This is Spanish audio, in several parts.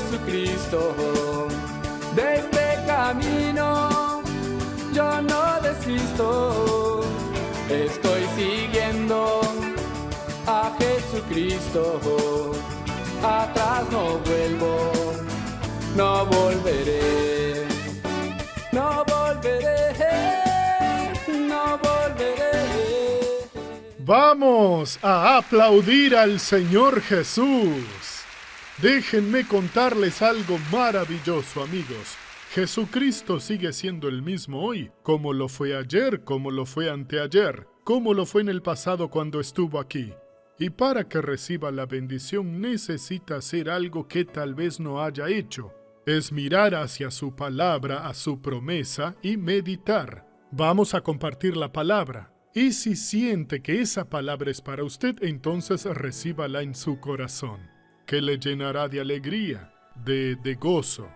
Jesucristo. De este camino yo no desisto, estoy siguiendo a Jesucristo. Atrás no vuelvo, no volveré, no volveré, no volveré. Vamos a aplaudir al Señor Jesús. Déjenme contarles algo maravilloso, amigos. Jesucristo sigue siendo el mismo hoy, como lo fue ayer, como lo fue anteayer, como lo fue en el pasado cuando estuvo aquí. Y para que reciba la bendición necesita hacer algo que tal vez no haya hecho. Es mirar hacia su palabra, a su promesa y meditar. Vamos a compartir la palabra. Y si siente que esa palabra es para usted, entonces recíbala en su corazón, que le llenará de alegría, de gozo.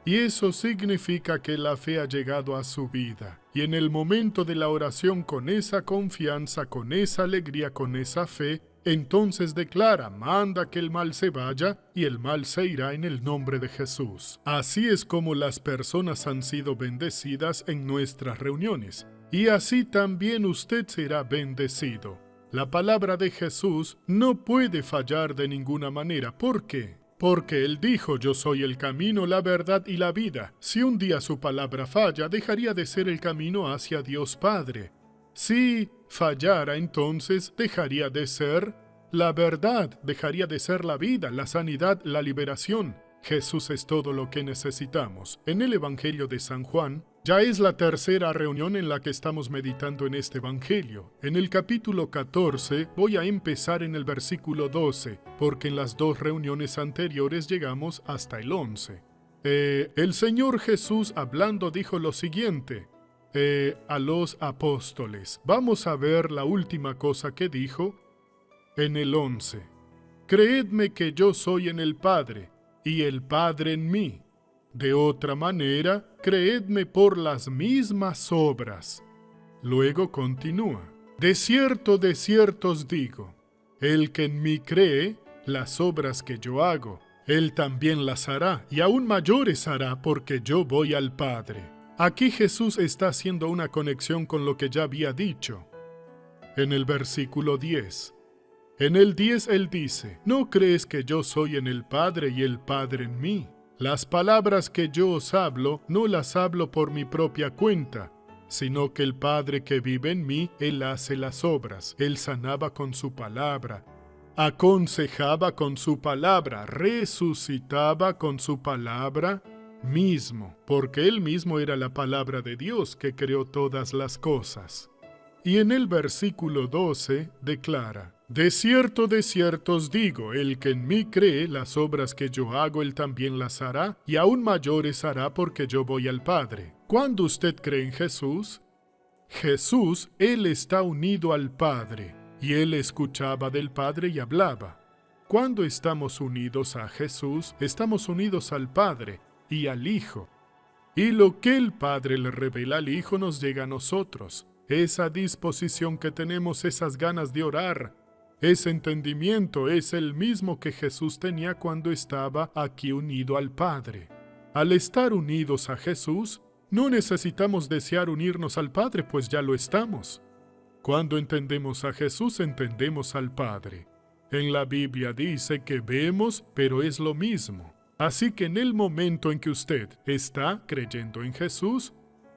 Y eso significa que la fe ha llegado a su vida. Y en el momento de la oración, con esa confianza, con esa alegría, con esa fe, entonces declara: manda que el mal se vaya y el mal se irá en el nombre de Jesús. Así es como las personas han sido bendecidas en nuestras reuniones. Y así también usted será bendecido. La palabra de Jesús no puede fallar de ninguna manera. ¿Por qué? Porque Él dijo: yo soy el camino, la verdad y la vida. Si un día su palabra falla, dejaría de ser el camino hacia Dios Padre. Si fallara, entonces dejaría de ser la verdad, dejaría de ser la vida, la sanidad, la liberación. Jesús es todo lo que necesitamos. En el Evangelio de San Juan, ya es la tercera reunión en la que estamos meditando en este Evangelio. En el capítulo 14 voy a empezar en el versículo 12, porque en las dos reuniones anteriores llegamos hasta el 11. El Señor Jesús hablando dijo lo siguiente a los apóstoles. Vamos a ver la última cosa que dijo en el 11. Creedme que yo soy en el Padre, y el Padre en mí. De otra manera, creedme por las mismas obras. Luego continúa: de cierto os digo, el que en mí cree, las obras que yo hago, él también las hará, y aún mayores hará, porque yo voy al Padre. Aquí Jesús está haciendo una conexión con lo que ya había dicho. En el versículo 10. En el 10 Él dice: ¿no crees que yo soy en el Padre y el Padre en mí? Las palabras que yo os hablo, no las hablo por mi propia cuenta, sino que el Padre que vive en mí, Él hace las obras. Él sanaba con su palabra, aconsejaba con su palabra, resucitaba con su palabra mismo, porque Él mismo era la palabra de Dios que creó todas las cosas. Y en el versículo 12 declara: de cierto os digo, el que en mí cree, las obras que yo hago, él también las hará, y aún mayores hará, porque yo voy al Padre. Cuando usted cree en Jesús, Él está unido al Padre, y Él escuchaba del Padre y hablaba. Cuando estamos unidos a Jesús, estamos unidos al Padre y al Hijo. Y lo que el Padre le revela al Hijo nos llega a nosotros. Esa disposición que tenemos, esas ganas de orar, ese entendimiento es el mismo que Jesús tenía cuando estaba aquí unido al Padre. Al estar unidos a Jesús, no necesitamos desear unirnos al Padre, pues ya lo estamos. Cuando entendemos a Jesús, entendemos al Padre. En la Biblia dice que vemos, pero es lo mismo. Así que en el momento en que usted está creyendo en Jesús,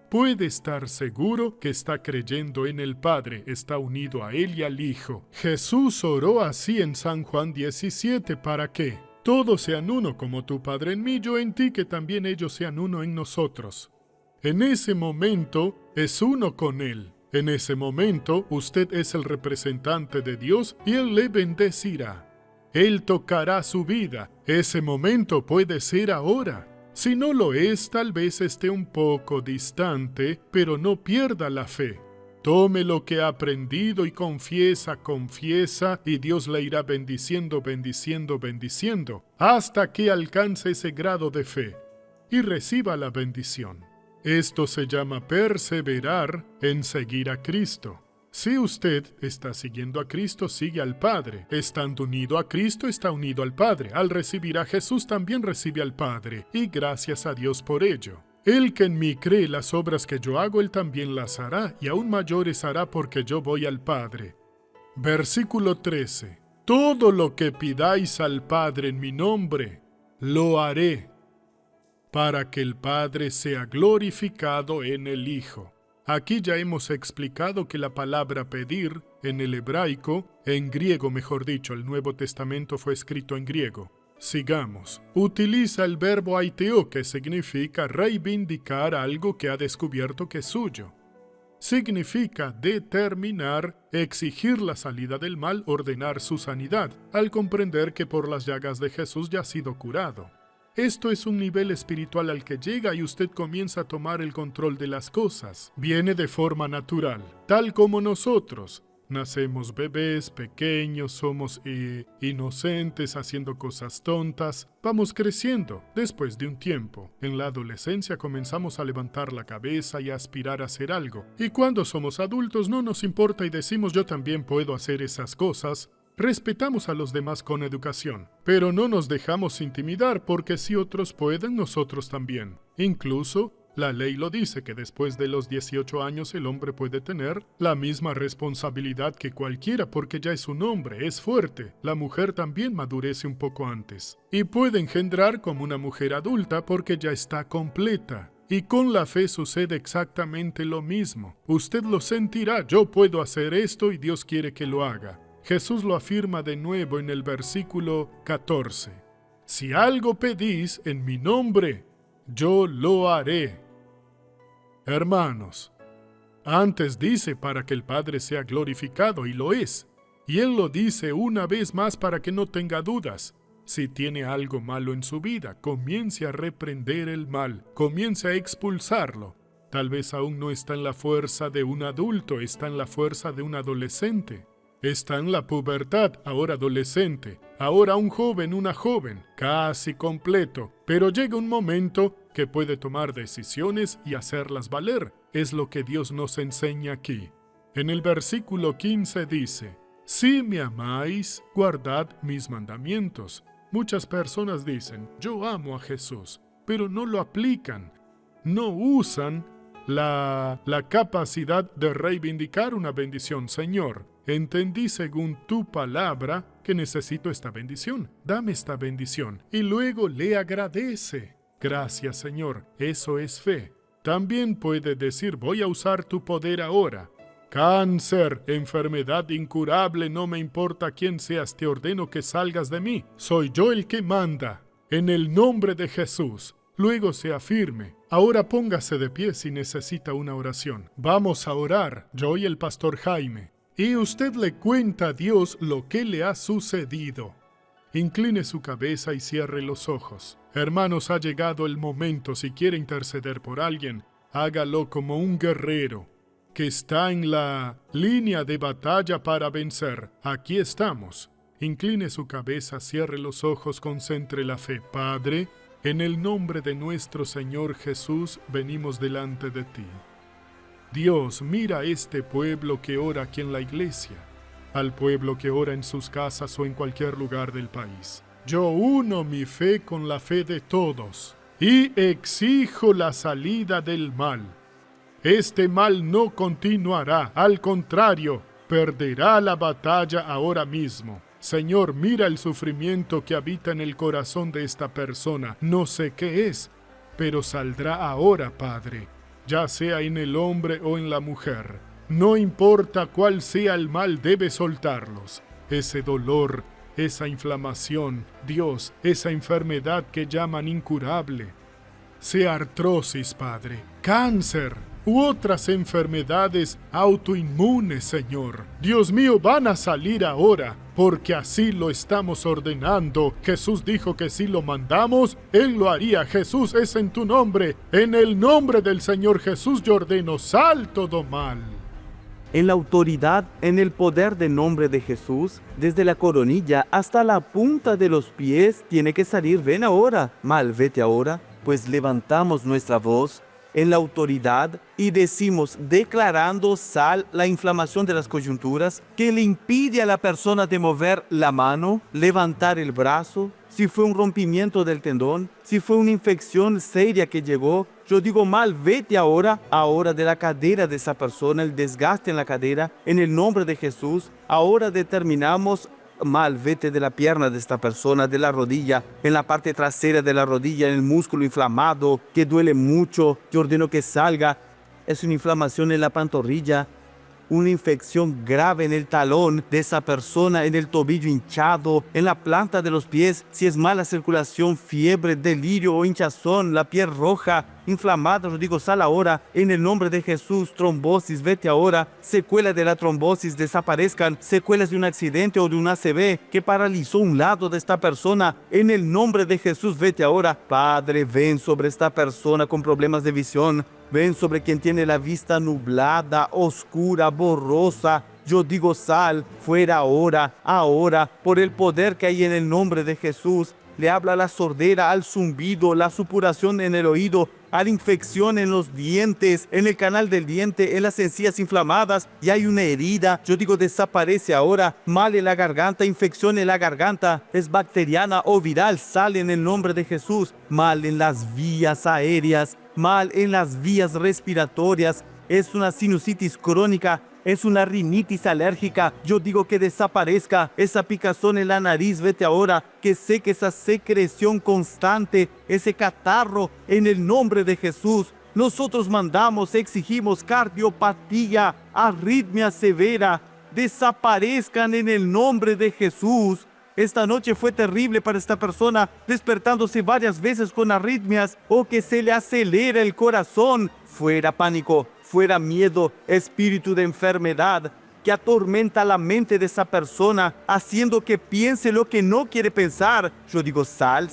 puede estar seguro que está creyendo en el Padre, está unido a Él y al Hijo. Jesús oró así en San Juan 17, ¿para qué? Todos sean uno, como tu Padre en mí, yo en ti, que también ellos sean uno en nosotros. En ese momento es uno con Él. En ese momento usted es el representante de Dios y Él le bendecirá. Él tocará su vida. Ese momento puede ser ahora. Si no lo es, tal vez esté un poco distante, pero no pierda la fe. Tome lo que ha aprendido y confiesa, y Dios le irá bendiciendo, hasta que alcance ese grado de fe y reciba la bendición. Esto se llama perseverar en seguir a Cristo. Si usted está siguiendo a Cristo, sigue al Padre. Estando unido a Cristo, está unido al Padre. Al recibir a Jesús, también recibe al Padre. Y gracias a Dios por ello. El que en mí cree, las obras que yo hago, él también las hará, y aún mayores hará porque yo voy al Padre. Versículo 13. Todo lo que pidáis al Padre en mi nombre, lo haré, para que el Padre sea glorificado en el Hijo. Aquí ya hemos explicado que la palabra pedir, en el hebraico, en griego mejor dicho, el Nuevo Testamento fue escrito en griego. Sigamos. Utiliza el verbo aiteo, que significa reivindicar algo que ha descubierto que es suyo. Significa determinar, exigir la salida del mal, ordenar su sanidad, al comprender que por las llagas de Jesús ya ha sido curado. Esto es un nivel espiritual al que llega y usted comienza a tomar el control de las cosas. Viene de forma natural, tal como nosotros. Nacemos bebés, pequeños, somos inocentes, haciendo cosas tontas. Vamos creciendo. Después de un tiempo, en la adolescencia comenzamos a levantar la cabeza y a aspirar a hacer algo. Y cuando somos adultos no nos importa y decimos yo también puedo hacer esas cosas. Respetamos a los demás con educación, pero no nos dejamos intimidar porque si otros pueden, nosotros también. Incluso, la ley lo dice que después de los 18 años el hombre puede tener la misma responsabilidad que cualquiera porque ya es un hombre, es fuerte. La mujer también madurece un poco antes. Y puede engendrar como una mujer adulta porque ya está completa. Y con la fe sucede exactamente lo mismo. Usted lo sentirá, yo puedo hacer esto y Dios quiere que lo haga. Jesús lo afirma de nuevo en el versículo 14. Si algo pedís en mi nombre, yo lo haré. Hermanos, antes dice para que el Padre sea glorificado, y lo es. Y Él lo dice una vez más para que no tenga dudas. Si tiene algo malo en su vida, comience a reprender el mal, comience a expulsarlo. Tal vez aún no está en la fuerza de un adulto, está en la fuerza de un adolescente. Está en la pubertad, ahora adolescente, ahora un joven, una joven, casi completo, pero llega un momento que puede tomar decisiones y hacerlas valer. Es lo que Dios nos enseña aquí. En el versículo 15 dice, si me amáis, guardad mis mandamientos. Muchas personas dicen, yo amo a Jesús, pero no lo aplican, no usan la capacidad de reivindicar una bendición. Señor, entendí según tu palabra que necesito esta bendición. Dame esta bendición. Y luego le agradece. Gracias, Señor. Eso es fe. También puede decir, voy a usar tu poder ahora. Cáncer, enfermedad incurable, no me importa quién seas, te ordeno que salgas de mí. Soy yo el que manda. En el nombre de Jesús. Luego se afirme. Ahora póngase de pie si necesita una oración. Vamos a orar, yo y el pastor Jaime. Y usted le cuenta a Dios lo que le ha sucedido. Incline su cabeza y cierre los ojos. Hermanos, ha llegado el momento. Si quiere interceder por alguien, hágalo como un guerrero que está en la línea de batalla para vencer. Aquí estamos. Incline su cabeza, cierre los ojos, concentre la fe. Padre, en el nombre de nuestro Señor Jesús, venimos delante de ti. Dios, mira a este pueblo que ora aquí en la iglesia, al pueblo que ora en sus casas o en cualquier lugar del país. Yo uno mi fe con la fe de todos y exijo la salida del mal. Este mal no continuará, al contrario, perderá la batalla ahora mismo. Señor, mira el sufrimiento que habita en el corazón de esta persona. No sé qué es, pero saldrá ahora, Padre, ya sea en el hombre o en la mujer. No importa cuál sea el mal, debe soltarlos. Ese dolor, esa inflamación, Dios, esa enfermedad que llaman incurable. Sea artrosis, Padre, cáncer u otras enfermedades autoinmunes, Señor. Dios mío, van a salir ahora, porque así lo estamos ordenando. Jesús dijo que si lo mandamos, Él lo haría. Jesús, es en tu nombre. En el nombre del Señor Jesús yo ordeno, sal todo mal. En la autoridad, en el poder del nombre de Jesús, desde la coronilla hasta la punta de los pies, tiene que salir. Ven ahora, mal, vete ahora, pues levantamos nuestra voz en la autoridad y decimos, declarando sal la inflamación de las coyunturas que le impide a la persona de mover la mano, levantar el brazo, si fue un rompimiento del tendón, si fue una infección seria que llegó. Yo digo mal, vete ahora de la cadera de esa persona, el desgaste en la cadera, en el nombre de Jesús. Ahora determinamos mal, vete de la pierna de esta persona, de la rodilla, en la parte trasera de la rodilla, en el músculo inflamado, que duele mucho. Yo ordeno que salga. Es una inflamación en la pantorrilla, una infección grave en el talón de esa persona, en el tobillo hinchado, en la planta de los pies, si es mala circulación, fiebre, delirio o hinchazón, la piel roja, inflamada, yo digo, sal ahora, en el nombre de Jesús. Trombosis, vete ahora. Secuelas de la trombosis desaparezcan, secuelas de un accidente o de un ACV que paralizó un lado de esta persona, en el nombre de Jesús, vete ahora. Padre, ven sobre esta persona con problemas de visión, ven sobre quien tiene la vista nublada, oscura, borrosa. Yo digo, sal fuera ahora, por el poder que hay en el nombre de Jesús. Le habla a la sordera, al zumbido, la supuración en el oído, a la infección en los dientes, en el canal del diente, en las encías inflamadas, y hay una herida. Yo digo, desaparece ahora. Mal en la garganta, infección en la garganta, es bacteriana o viral, sale en el nombre de Jesús. Mal en las vías aéreas, mal en las vías respiratorias, es una sinusitis crónica, es una rinitis alérgica. Yo digo que desaparezca esa picazón en la nariz, vete ahora, que seque esa secreción constante, ese catarro, en el nombre de Jesús. Nosotros mandamos, exigimos cardiopatía, arritmia severa, desaparezcan en el nombre de Jesús. Esta noche fue terrible para esta persona, despertándose varias veces con arritmias o que se le acelera el corazón. Fuera pánico, fuera miedo, espíritu de enfermedad que atormenta la mente de esa persona, haciendo que piense lo que no quiere pensar. Yo digo, sal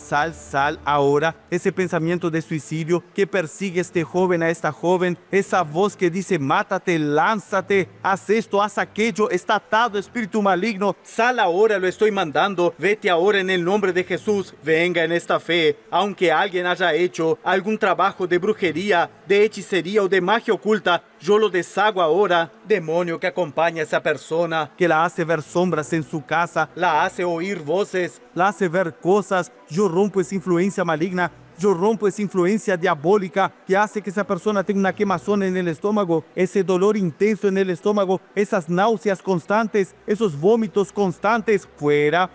ahora. Ese pensamiento de suicidio que persigue a este joven, a esta joven, esa voz que dice, mátate, lánzate, haz esto, haz aquello, está atado, espíritu maligno. Sal ahora, lo estoy mandando. Vete ahora en el nombre de Jesús. Venga en esta fe, aunque alguien haya hecho algún trabajo de brujería, de hechicería o de magia oculta, yo lo deshago ahora. Demonio que acompaña a esa persona, que la hace ver sombras en su casa, la hace oír voces, la hace ver cosas. Yo rompo esa influencia maligna. Yo rompo esa influencia diabólica que hace que esa persona tenga una quemazón en el estómago, ese dolor intenso en el estómago, esas náuseas constantes, esos vómitos constantes. Fuera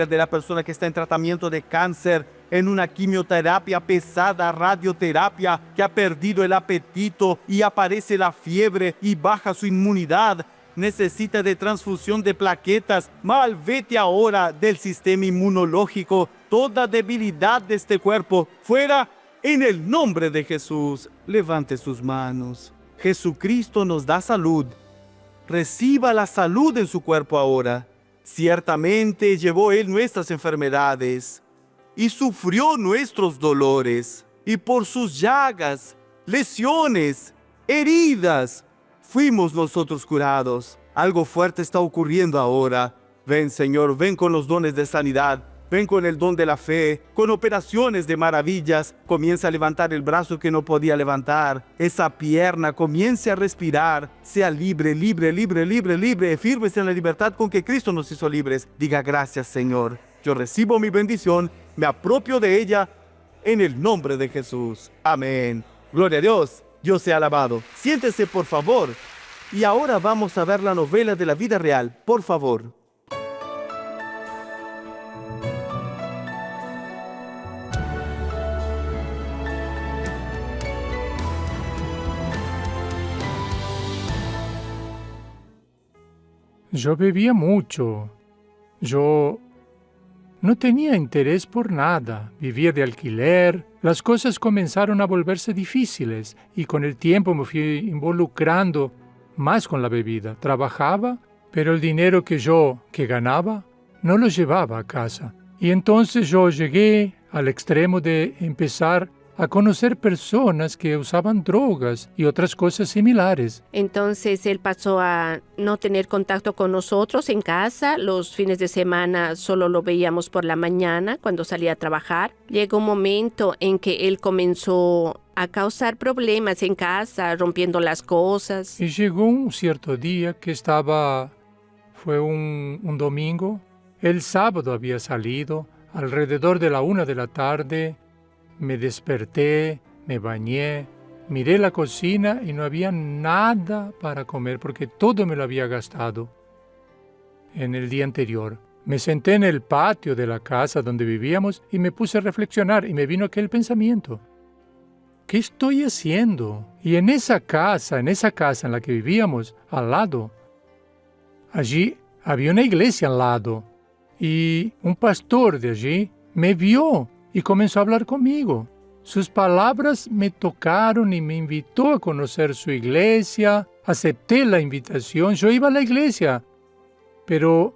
de la persona que está en tratamiento de cáncer, en una quimioterapia pesada, radioterapia, que ha perdido el apetito y aparece la fiebre y baja su inmunidad. Necesita de transfusión de plaquetas. Mal, vete ahora del sistema inmunológico. Toda debilidad de este cuerpo, fuera en el nombre de Jesús. Levante sus manos. Jesucristo nos da salud. Reciba la salud en su cuerpo ahora. Ciertamente llevó Él nuestras enfermedades y sufrió nuestros dolores, y por sus llagas, lesiones, heridas, fuimos nosotros curados. Algo fuerte está ocurriendo ahora. Ven, Señor, ven con los dones de sanidad. Ven con el don de la fe, con operaciones de maravillas. Comienza a levantar el brazo que no podía levantar. Esa pierna comience a respirar. Sea libre, libre, libre, libre, libre. Firmes en la libertad con que Cristo nos hizo libres. Diga, gracias, Señor. Yo recibo mi bendición, me apropio de ella en el nombre de Jesús. Amén. Gloria a Dios. Dios sea alabado. Siéntese, por favor. Y ahora vamos a ver la novela de la vida real. Por favor. Yo bebía mucho. Yo no tenía interés por nada. Vivía de alquiler. Las cosas comenzaron a volverse difíciles y con el tiempo me fui involucrando más con la bebida. Trabajaba, pero el dinero que ganaba no lo llevaba a casa. Y entonces yo llegué al extremo de empezar a conocer personas que usaban drogas y otras cosas similares. Entonces él pasó a no tener contacto con nosotros en casa. Los fines de semana solo lo veíamos por la mañana cuando salía a trabajar. Llegó un momento en que él comenzó a causar problemas en casa, rompiendo las cosas. Y llegó un cierto día que fue un domingo. El sábado había salido, alrededor de la 1 de la tarde. Me desperté, me bañé, miré la cocina y no había nada para comer porque todo me lo había gastado en el día anterior. Me senté en el patio de la casa donde vivíamos y me puse a reflexionar y me vino aquel pensamiento. ¿Qué estoy haciendo? Y en esa casa en la que vivíamos, al lado, allí había una iglesia al lado y un pastor de allí me vio y comenzó a hablar conmigo. Sus palabras me tocaron y me invitó a conocer su iglesia. Acepté la invitación. Yo iba a la iglesia, pero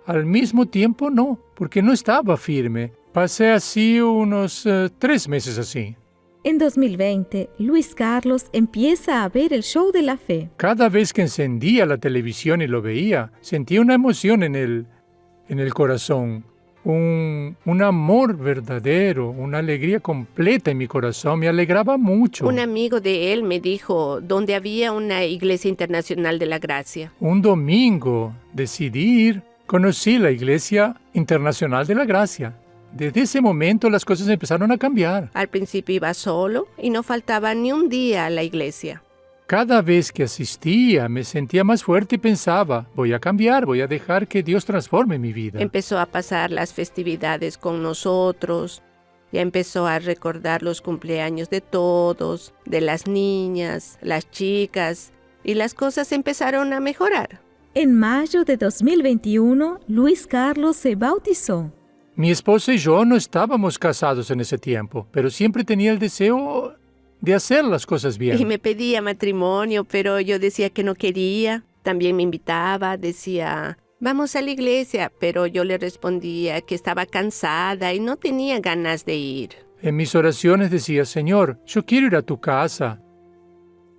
al mismo tiempo no, porque no estaba firme. Pasé así unos 3 meses así. En 2020, Luis Carlos empieza a ver el show de la fe. Cada vez que encendía la televisión y lo veía, sentía una emoción en el corazón. Un amor verdadero, una alegría completa en mi corazón, me alegraba mucho. Un amigo de él me dijo dónde había una iglesia internacional de la gracia. Un domingo decidí ir, conocí la Iglesia Internacional de la Gracia. Desde ese momento las cosas empezaron a cambiar. Al principio iba solo y no faltaba ni un día a la iglesia. Cada vez que asistía me sentía más fuerte y pensaba, voy a cambiar, voy a dejar que Dios transforme mi vida. Empezó a pasar las festividades con nosotros, ya empezó a recordar los cumpleaños de todos, de las niñas, las chicas, y las cosas empezaron a mejorar. En mayo de 2021, Luis Carlos se bautizó. Mi esposa y yo no estábamos casados en ese tiempo, pero siempre tenía el deseo de hacer las cosas bien. Y me pedía matrimonio, pero yo decía que no quería. También me invitaba, decía, vamos a la iglesia, pero yo le respondía que estaba cansada y no tenía ganas de ir. En mis oraciones decía, Señor, yo quiero ir a tu casa.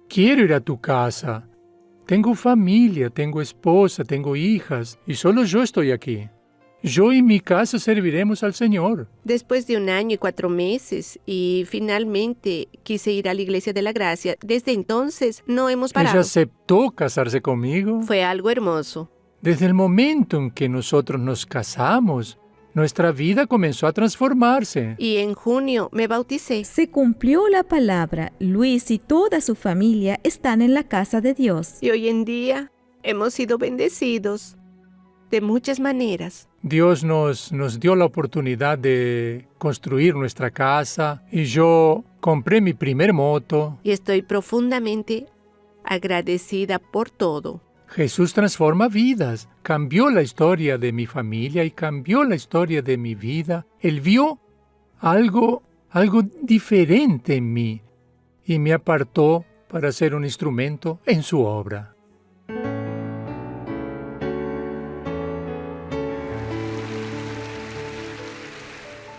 Quiero ir a tu casa. Tengo familia, tengo esposa, tengo hijas, y solo yo estoy aquí. Yo y mi casa serviremos al Señor. Después de 1 año y 4 meses, y finalmente quise ir a la Iglesia de la Gracia. Desde entonces no hemos parado. Ella aceptó casarse conmigo. Fue algo hermoso. Desde el momento en que nosotros nos casamos, nuestra vida comenzó a transformarse. Y en junio me bauticé. Se cumplió la palabra. Luis y toda su familia están en la casa de Dios. Y hoy en día hemos sido bendecidos de muchas maneras. Dios nos dio la oportunidad de construir nuestra casa y yo compré mi primer moto. Y estoy profundamente agradecida por todo. Jesús transforma vidas, cambió la historia de mi familia y cambió la historia de mi vida. Él vio algo diferente en mí y me apartó para ser un instrumento en su obra.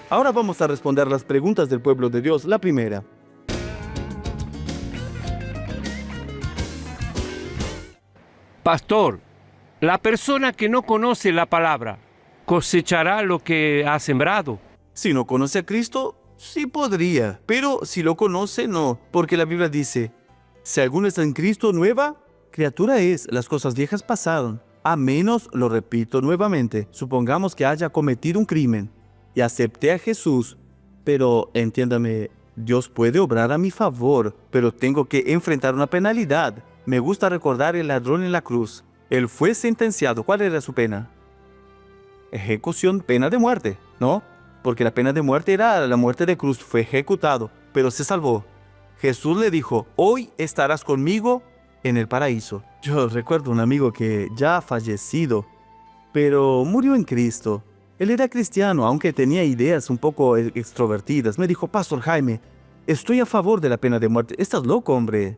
Ahora vamos a responder las preguntas del pueblo de Dios. La primera. Pastor, la persona que no conoce la palabra, ¿cosechará lo que ha sembrado? Si no conoce a Cristo, sí podría, pero si lo conoce, no, porque la Biblia dice, si alguno está en Cristo, nueva criatura es, las cosas viejas pasaron, a menos, lo repito nuevamente, supongamos que haya cometido un crimen y acepté a Jesús, pero entiéndame, Dios puede obrar a mi favor, pero tengo que enfrentar una penalidad. Me gusta recordar el ladrón en la cruz. Él fue sentenciado. ¿Cuál era su pena? Ejecución, pena de muerte, ¿no? Porque la pena de muerte era la muerte de cruz. Fue ejecutado, pero se salvó. Jesús le dijo, hoy estarás conmigo en el paraíso. Yo recuerdo un amigo que ya ha fallecido, pero murió en Cristo. Él era cristiano, aunque tenía ideas un poco extrovertidas. Me dijo, Pastor Jaime, estoy a favor de la pena de muerte. Estás loco, hombre.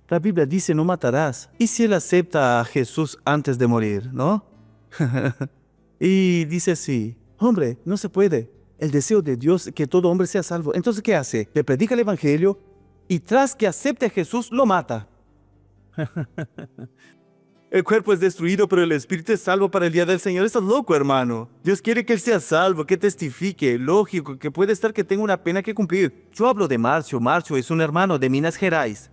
La Biblia dice, no matarás. ¿Y si él acepta a Jesús antes de morir, no? Y dice así, hombre, no se puede. el deseo de Dios que todo hombre sea salvo. Entonces, ¿qué hace? Le predica el evangelio y tras que acepte a Jesús, lo mata. El cuerpo es destruido, pero el espíritu es salvo para el día del Señor. Estás loco, hermano. Dios quiere que él sea salvo, que testifique. Lógico, que puede estar que tenga una pena que cumplir. Yo hablo de Marcio. Marcio es un hermano de Minas Gerais.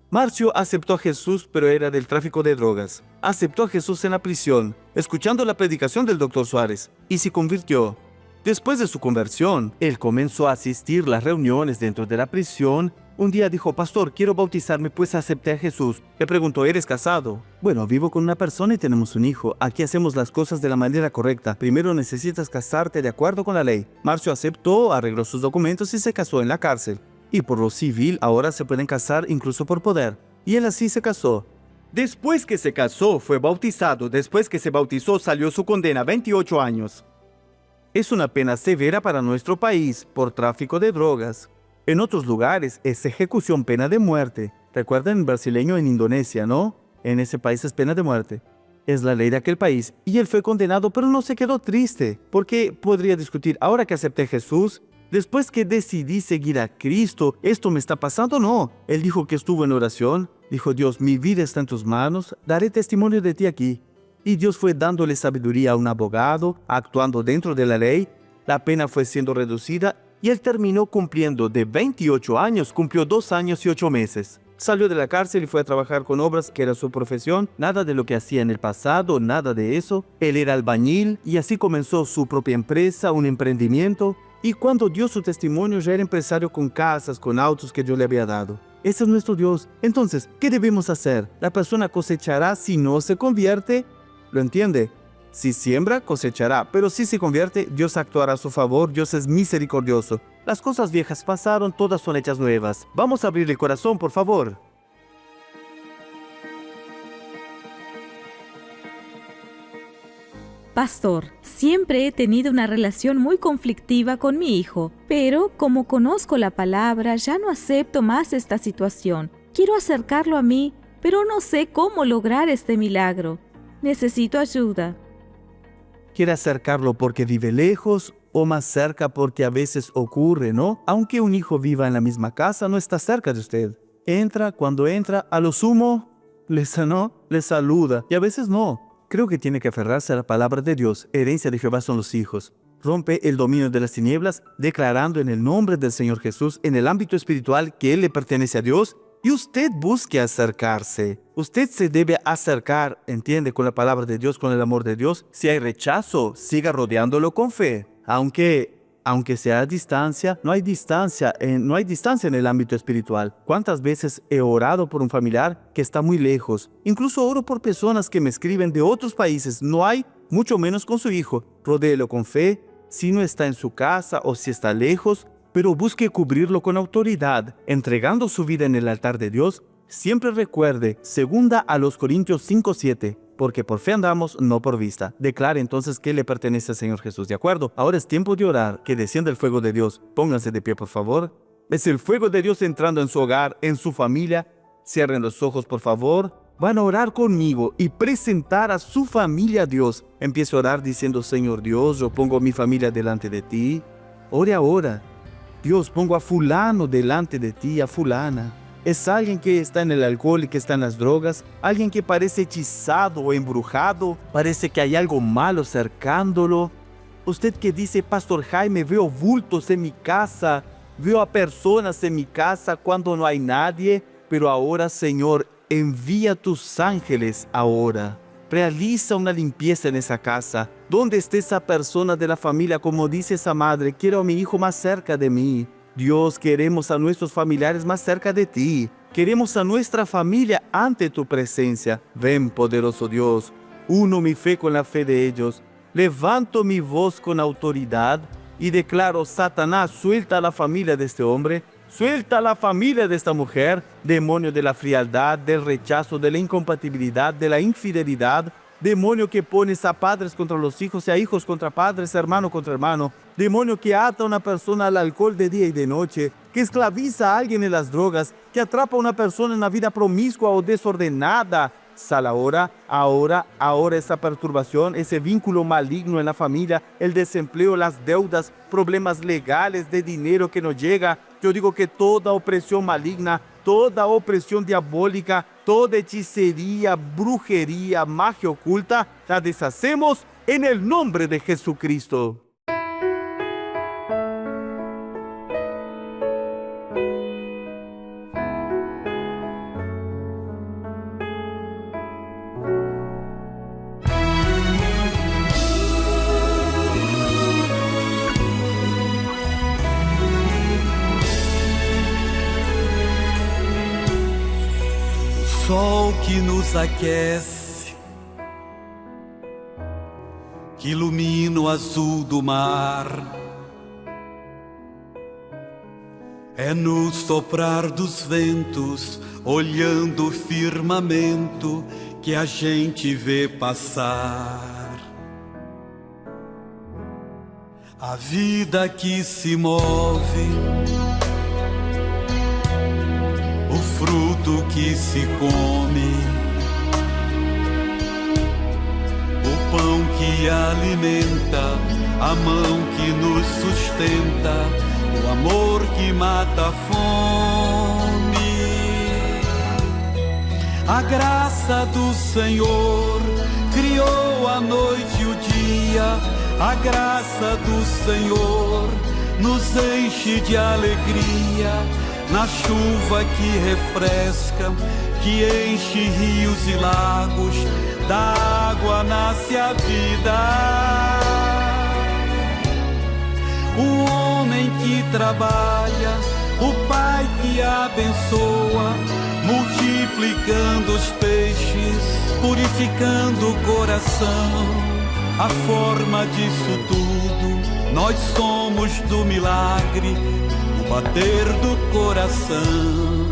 Marcio aceptó a Jesús, pero era del tráfico de drogas. Aceptó a Jesús en la prisión, escuchando la predicación del Dr. Suárez, y se convirtió. Después de su conversión, él comenzó a asistir a las reuniones dentro de la prisión. Un día dijo: pastor, quiero bautizarme, pues acepté a Jesús. Le preguntó: ¿eres casado? Bueno, vivo con una persona y tenemos un hijo. Aquí hacemos las cosas de la manera correcta. Primero necesitas casarte de acuerdo con la ley. Marcio aceptó, arregló sus documentos y se casó en la cárcel. Y por lo civil, ahora se pueden casar incluso por poder. Y él así se casó. Después que se casó, fue bautizado. Después que se bautizó, salió su condena, 28 años. Es una pena severa para nuestro país por tráfico de drogas. En otros lugares es ejecución, pena de muerte. Recuerden el brasileño en Indonesia, ¿no? En ese país es pena de muerte. Es la ley de aquel país. Y él fue condenado, pero no se quedó triste. Porque podría discutir: ahora que acepté a Jesús, después que decidí seguir a Cristo, ¿esto me está pasando? No. Él dijo que estuvo en oración. Dijo: Dios, mi vida está en tus manos. Daré testimonio de ti aquí. Y Dios fue dándole sabiduría a un abogado, actuando dentro de la ley. La pena fue siendo reducida y él terminó cumpliendo de 28 años, cumplió 2 años y 8 meses. Salió de la cárcel y fue a trabajar con obras, que era su profesión. Nada de lo que hacía en el pasado, nada de eso. Él era albañil y así comenzó su propia empresa, un emprendimiento. Y cuando dio su testimonio ya era empresario con casas, con autos que Dios le había dado. Ese es nuestro Dios. Entonces, ¿qué debemos hacer? La persona cosechará si no se convierte. ¿Lo entiende? Si siembra, cosechará, pero si se convierte, Dios actuará a su favor. Dios es misericordioso. Las cosas viejas pasaron, todas son hechas nuevas. Vamos a abrir el corazón, por favor. Pastor, siempre he tenido una relación muy conflictiva con mi hijo, pero como conozco la palabra, ya no acepto más esta situación. Quiero acercarlo a mí, pero no sé cómo lograr este milagro. Necesito ayuda. ¿Quiere acercarlo porque vive lejos o más cerca porque a veces ocurre, no? Aunque un hijo viva en la misma casa, no está cerca de usted. Entra, cuando entra, a lo sumo, le saluda y a veces no. Creo que tiene que aferrarse a la palabra de Dios. Herencia de Jehová son los hijos. Rompe el dominio de las tinieblas, declarando en el nombre del Señor Jesús, en el ámbito espiritual, que Él le pertenece a Dios. Y usted busque acercarse. Usted se debe acercar, entiende, con la palabra de Dios, con el amor de Dios. Si hay rechazo, siga rodeándolo con fe. Aunque sea a distancia, no hay distancia en el ámbito espiritual. ¿Cuántas veces he orado por un familiar que está muy lejos? Incluso oro por personas que me escriben de otros países. No hay, mucho menos con su hijo. Rodéelo con fe. Si no está en su casa o si está lejos, pero busque cubrirlo con autoridad, entregando su vida en el altar de Dios. Siempre recuerde, 2 Corintios 5:7, porque por fe andamos, no por vista. Declare entonces que le pertenece al Señor Jesús, ¿de acuerdo? Ahora es tiempo de orar, que descienda el fuego de Dios. Pónganse de pie, por favor. Es el fuego de Dios entrando en su hogar, en su familia. Cierren los ojos, por favor. Van a orar conmigo y presentar a su familia a Dios. Empiece a orar diciendo: Señor Dios, yo pongo a mi familia delante de ti. Ore ahora. Dios, pongo a fulano delante de ti, a fulana. Es alguien que está en el alcohol y que está en las drogas, alguien que parece hechizado o embrujado, parece que hay algo malo cercándolo. Usted que dice: Pastor Jaime, veo bultos en mi casa, veo a personas en mi casa cuando no hay nadie, pero ahora, Señor, envía tus ángeles ahora. Realiza una limpieza en esa casa. ¿Dónde está esa persona de la familia? Como dice esa madre: quiero a mi hijo más cerca de mí. Dios, queremos a nuestros familiares más cerca de ti. Queremos a nuestra familia ante tu presencia. Ven, poderoso Dios. Uno mi fe con la fe de ellos. Levanto mi voz con autoridad y declaro: Satanás, suelta a la familia de este hombre. Suelta a la familia de esta mujer, demonio de la frialdad, del rechazo, de la incompatibilidad, de la infidelidad, demonio que pones a padres contra los hijos y a hijos contra padres, hermano contra hermano, demonio que ata a una persona al alcohol de día y de noche, que esclaviza a alguien en las drogas, que atrapa a una persona en una vida promiscua o desordenada. Sal ahora esa perturbación, ese vínculo maligno en la familia, el desempleo, las deudas, problemas legales de dinero que no llega. Yo digo que toda opresión maligna, toda opresión diabólica, toda hechicería, brujería, magia oculta, la deshacemos en el nombre de Jesucristo. Sol que nos aquece, que ilumina o azul do mar, é no soprar dos ventos, olhando o firmamento, que a gente vê passar a vida que se move, o fruto que se come, o pão que alimenta, a mão que nos sustenta, o amor que mata a fome. A graça do Senhor criou a noite e o dia, a graça do Senhor nos enche de alegria. Na chuva que refresca, que enche rios e lagos, da água nasce a vida. O homem que trabalha, o Pai que abençoa, multiplicando os peixes, purificando o coração. A forma disso tudo, nós somos do milagre, bater do coração.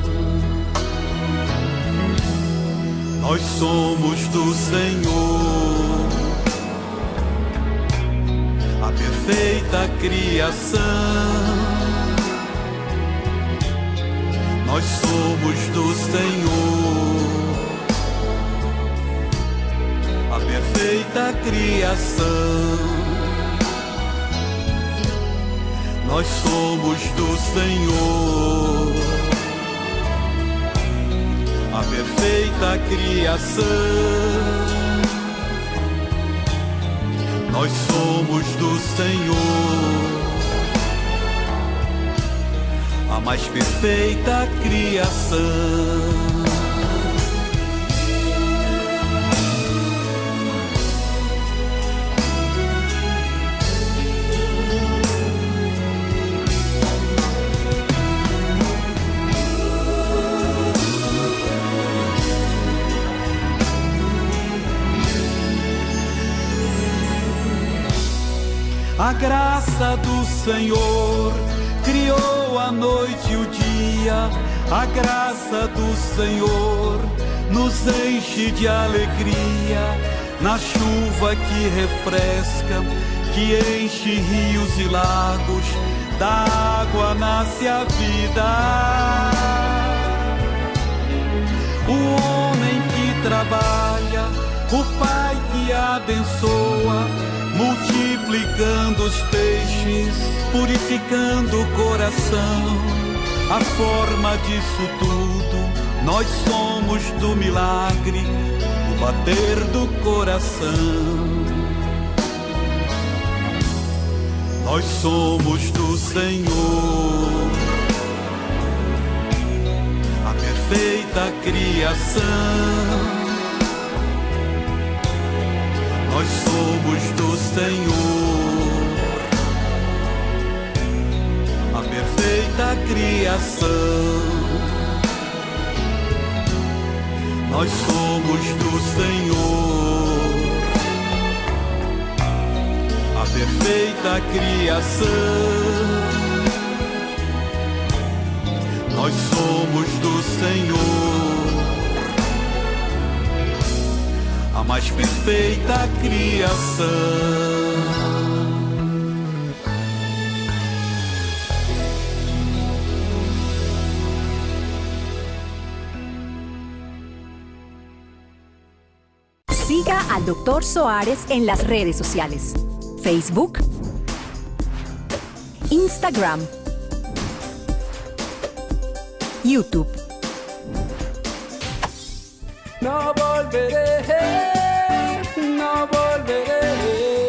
Nós somos do Senhor, a perfeita criação. Nós somos do Senhor, a perfeita criação. Nós somos do Senhor, a perfeita criação. Nós somos do Senhor, a mais perfeita criação. A graça do Senhor criou a noite e o dia, a graça do Senhor nos enche de alegria. Na chuva que refresca, que enche rios e lagos, da água nasce a vida. O homem que trabalha, o Pai que abençoa, multiplicando os peixes, purificando o coração. A forma disso tudo, nós somos do milagre, o bater do coração. Nós somos do Senhor, a perfeita criação. Nós somos do Senhor, a perfeita criação. Nós somos do Senhor, a perfeita criação. Nós somos do Senhor, a mais perfeita criação. Siga al Dr. Soares en las redes sociales: Facebook, Instagram, YouTube. No volveré, no volveré.